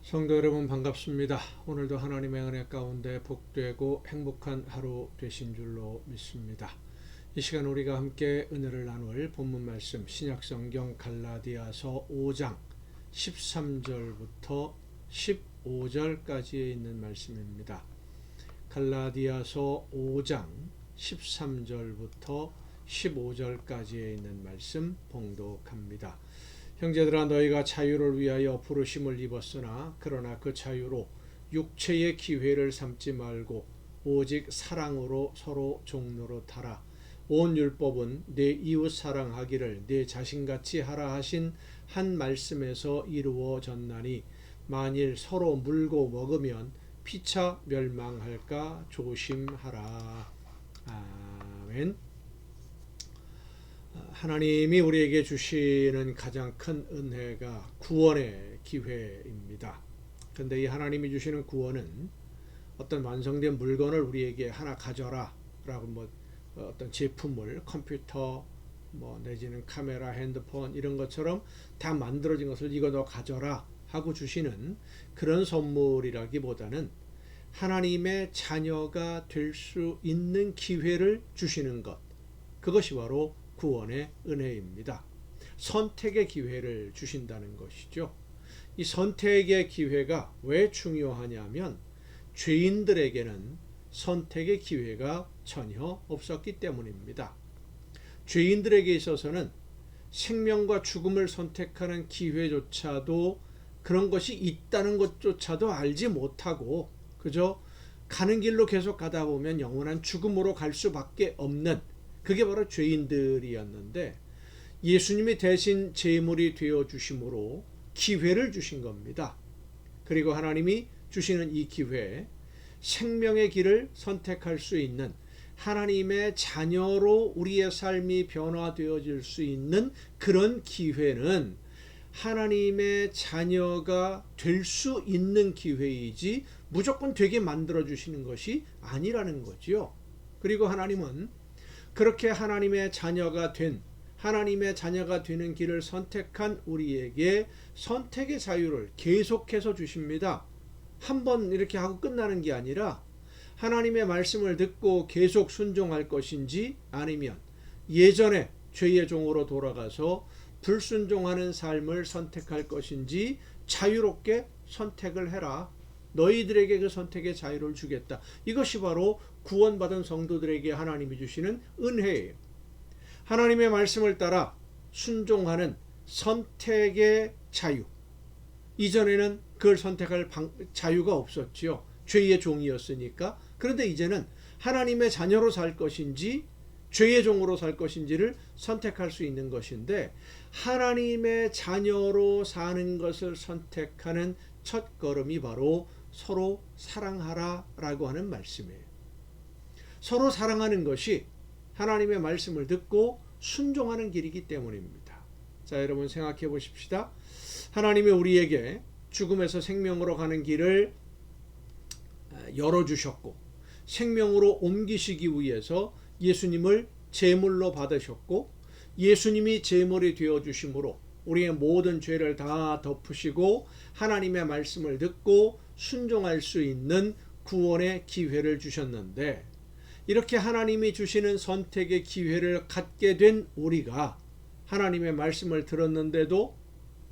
성도 여러분 반갑습니다. 오늘도 하나님의 은혜 가운데 복되고 행복한 하루 되신 줄로 믿습니다. 이 시간 우리가 함께 은혜를 나눌 본문 말씀 신약성경 갈라디아서 5장 13절부터 15절까지에 있는 말씀입니다. 갈라디아서 5장 13절부터 15절까지에 있는 말씀 봉독합니다. 형제들아, 너희가 자유를 위하여 부르심을 입었으나 그러나 그 자유로 육체의 기회를 삼지 말고 오직 사랑으로 서로 종노릇하라. 온 율법은 내 이웃 사랑하기를 내 자신같이 하라 하신 한 말씀에서 이루어졌나니 만일 서로 물고 먹으면 피차 멸망할까 조심하라. 아멘. 하나님이 우리에게 주시는 가장 큰 은혜가 구원의 기회입니다. 그런데 이 하나님이 주시는 구원은 어떤 완성된 물건을 우리에게 하나 가져라 라고 어떤 제품을 컴퓨터 내지는 카메라, 핸드폰 이런 것처럼 다 만들어진 것을 이거 너 가져라 하고 주시는 그런 선물이라기보다는 하나님의 자녀가 될 수 있는 기회를 주시는 것, 그것이 바로 구원의 은혜입니다. 선택의 기회를 주신다는 것이죠. 이 선택의 기회가 왜 중요하냐면 죄인들에게는 선택의 기회가 전혀 없었기 때문입니다. 죄인들에게 있어서는 생명과 죽음을 선택하는 기회조차도, 그런 것이 있다는 것조차도 알지 못하고 그저 가는 길로 계속 가다 보면 영원한 죽음으로 갈 수밖에 없는, 그게 바로 죄인들이었는데 예수님이 대신 제물이 되어 주심으로 기회를 주신 겁니다. 그리고 하나님이 주시는 이 기회, 생명의 길을 선택할 수 있는, 하나님의 자녀로 우리의 삶이 변화되어질 수 있는 그런 기회는 하나님의 자녀가 될 수 있는 기회이지 무조건 되게 만들어 주시는 것이 아니라는 거지요. 그리고 하나님은 그렇게 하나님의 자녀가 되는 길을 선택한 우리에게 선택의 자유를 계속해서 주십니다. 한번 이렇게 하고 끝나는 게 아니라 하나님의 말씀을 듣고 계속 순종할 것인지, 아니면 예전에 죄의 종으로 돌아가서 불순종하는 삶을 선택할 것인지 자유롭게 선택을 해라. 너희들에게 그 선택의 자유를 주겠다. 이것이 바로 구원받은 성도들에게 하나님이 주시는 은혜예요. 하나님의 말씀을 따라 순종하는 선택의 자유. 이전에는 그걸 선택할 자유가 없었지요. 죄의 종이었으니까. 그런데 이제는 하나님의 자녀로 살 것인지 죄의 종으로 살 것인지를 선택할 수 있는 것인데, 하나님의 자녀로 사는 것을 선택하는 첫 걸음이 바로 서로 사랑하라 라고 하는 말씀이에요. 서로 사랑하는 것이 하나님의 말씀을 듣고 순종하는 길이기 때문입니다. 자, 여러분 생각해 보십시다. 하나님이 우리에게 죽음에서 생명으로 가는 길을 열어주셨고 생명으로 옮기시기 위해서 예수님을 제물로 받으셨고, 예수님이 제물이 되어주심으로 우리의 모든 죄를 다 덮으시고 하나님의 말씀을 듣고 순종할 수 있는 구원의 기회를 주셨는데, 이렇게 하나님이 주시는 선택의 기회를 갖게 된 우리가 하나님의 말씀을 들었는데도,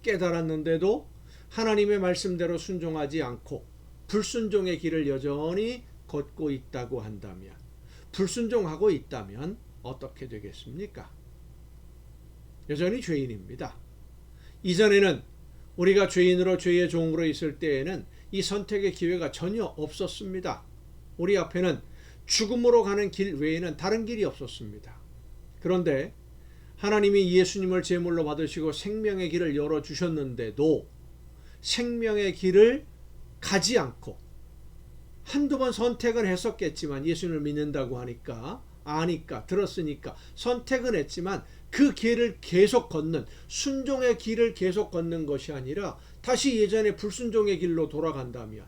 깨달았는데도 하나님의 말씀대로 순종하지 않고 불순종의 길을 여전히 걷고 있다고 한다면, 불순종하고 있다면 어떻게 되겠습니까? 여전히 죄인입니다. 이전에는 우리가 죄인으로 죄의 종으로 있을 때에는 이 선택의 기회가 전혀 없었습니다. 우리 앞에는 죽음으로 가는 길 외에는 다른 길이 없었습니다. 그런데 하나님이 예수님을 제물로 받으시고 생명의 길을 열어주셨는데도 생명의 길을 가지 않고, 한두 번 선택은 했었겠지만 예수님을 믿는다고 하니까, 아니까, 들었으니까 선택은 했지만 그 길을 계속 걷는, 순종의 길을 계속 걷는 것이 아니라 다시 예전의 불순종의 길로 돌아간다면,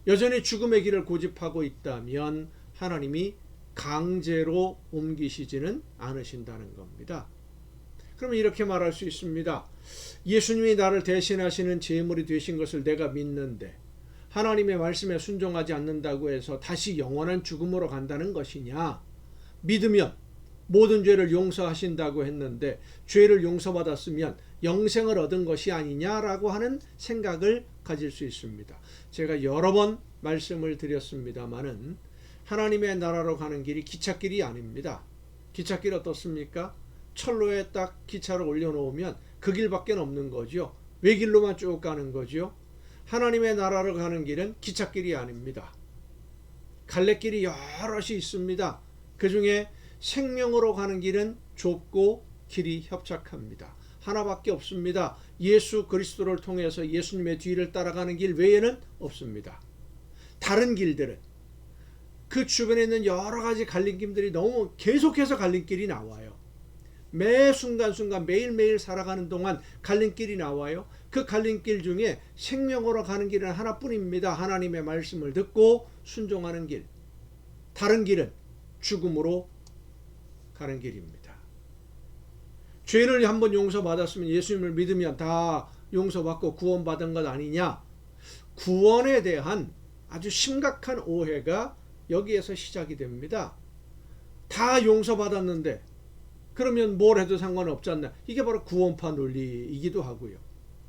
여전히 죽음의 길을 고집하고 있다면 하나님이 강제로 옮기시지는 않으신다는 겁니다. 그러면 이렇게 말할 수 있습니다. 예수님이 나를 대신하시는 제물이 되신 것을 내가 믿는데 하나님의 말씀에 순종하지 않는다고 해서 다시 영원한 죽음으로 간다는 것이냐? 믿으면 모든 죄를 용서하신다고 했는데 죄를 용서받았으면 영생을 얻은 것이 아니냐라고 하는 생각을 가질 수 있습니다. 제가 여러 번 말씀을 드렸습니다마는 하나님의 나라로 가는 길이 기찻길이 아닙니다. 기찻길 어떻습니까? 철로에 딱 기차를 올려놓으면 그 길밖에 없는 거죠. 외길로만 쭉 가는 거죠. 하나님의 나라로 가는 길은 기찻길이 아닙니다. 갈래길이 여럿이 있습니다. 그 중에 생명으로 가는 길은 좁고 길이 협착합니다. 하나밖에 없습니다. 예수 그리스도를 통해서 예수님의 뒤를 따라가는 길 외에는 없습니다. 다른 길들은 그 주변에 있는 여러 가지 갈림길들이 너무 계속해서 갈림길이 나와요. 매 순간순간 매일매일 살아가는 동안 갈림길이 나와요. 그 갈림길 중에 생명으로 가는 길은 하나뿐입니다. 하나님의 말씀을 듣고 순종하는 길. 다른 길은 죽음으로 가는 길입니다. 죄를 한번 용서받았으면 예수님을 믿으면 다 용서받고 구원받은 것 아니냐? 구원에 대한 아주 심각한 오해가 여기에서 시작이 됩니다. 다 용서받았는데 그러면 뭘 해도 상관없지 않나? 이게 바로 구원파 논리이기도 하고요.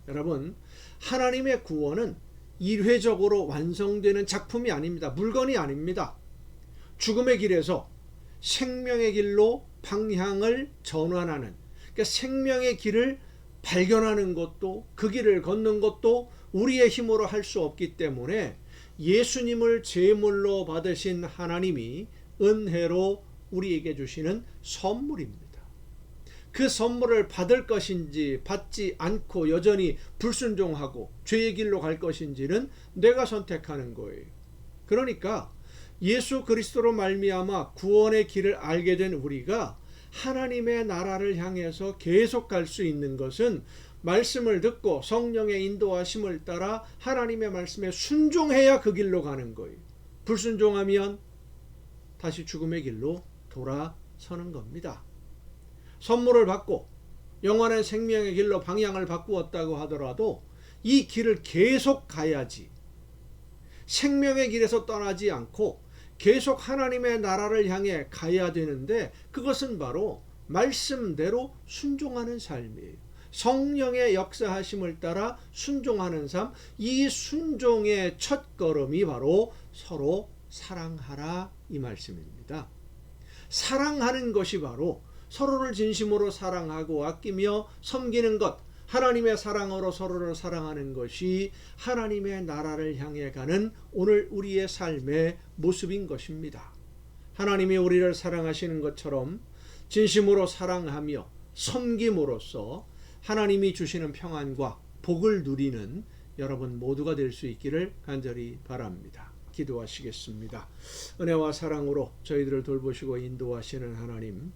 여러분, 하나님의 구원은 일회적으로 완성되는 작품이 아닙니다. 물건이 아닙니다. 죽음의 길에서 생명의 길로 방향을 전환하는, 그러니까 생명의 길을 발견하는 것도, 그 길을 걷는 것도 우리의 힘으로 할 수 없기 때문에 예수님을 제물로 받으신 하나님이 은혜로 우리에게 주시는 선물입니다. 그 선물을 받을 것인지 받지 않고 여전히 불순종하고 죄의 길로 갈 것인지는 내가 선택하는 거예요. 그러니까 예수 그리스도로 말미암아 구원의 길을 알게 된 우리가 하나님의 나라를 향해서 계속 갈 수 있는 것은 말씀을 듣고 성령의 인도하심을 따라 하나님의 말씀에 순종해야 그 길로 가는 거예요. 불순종하면 다시 죽음의 길로 돌아서는 겁니다. 선물을 받고 영원한 생명의 길로 방향을 바꾸었다고 하더라도 이 길을 계속 가야지. 생명의 길에서 떠나지 않고 계속 하나님의 나라를 향해 가야 되는데 그것은 바로 말씀대로 순종하는 삶이에요. 성령의 역사하심을 따라 순종하는 삶, 이 순종의 첫걸음이 바로 서로 사랑하라 이 말씀입니다. 사랑하는 것이 바로 서로를 진심으로 사랑하고 아끼며 섬기는 것, 하나님의 사랑으로 서로를 사랑하는 것이 하나님의 나라를 향해 가는 오늘 우리의 삶의 모습인 것입니다. 하나님이 우리를 사랑하시는 것처럼 진심으로 사랑하며 섬김으로써 하나님이 주시는 평안과 복을 누리는 여러분 모두가 될 수 있기를 간절히 바랍니다. 기도하시겠습니다. 은혜와 사랑으로 저희들을 돌보시고 인도하시는 하나님,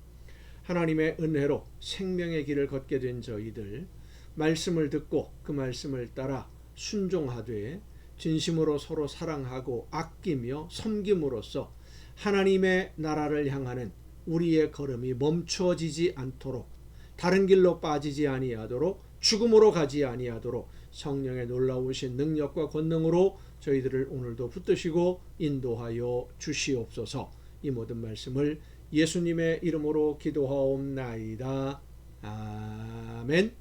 하나님의 은혜로 생명의 길을 걷게 된 저희들, 말씀을 듣고 그 말씀을 따라 순종하되 진심으로 서로 사랑하고 아끼며 섬김으로써 하나님의 나라를 향하는 우리의 걸음이 멈추어지지 않도록, 다른 길로 빠지지 아니하도록, 죽음으로 가지 아니하도록 성령의 놀라우신 능력과 권능으로 저희들을 오늘도 붙드시고 인도하여 주시옵소서. 이 모든 말씀을 예수님의 이름으로 기도하옵나이다. 아멘.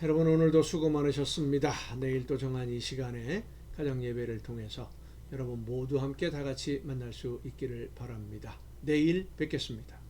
여러분 오늘도 수고 많으셨습니다. 내일 또 정한 이 시간에 가정 예배를 통해서 여러분 모두 함께 다 같이 만날 수 있기를 바랍니다. 내일 뵙겠습니다.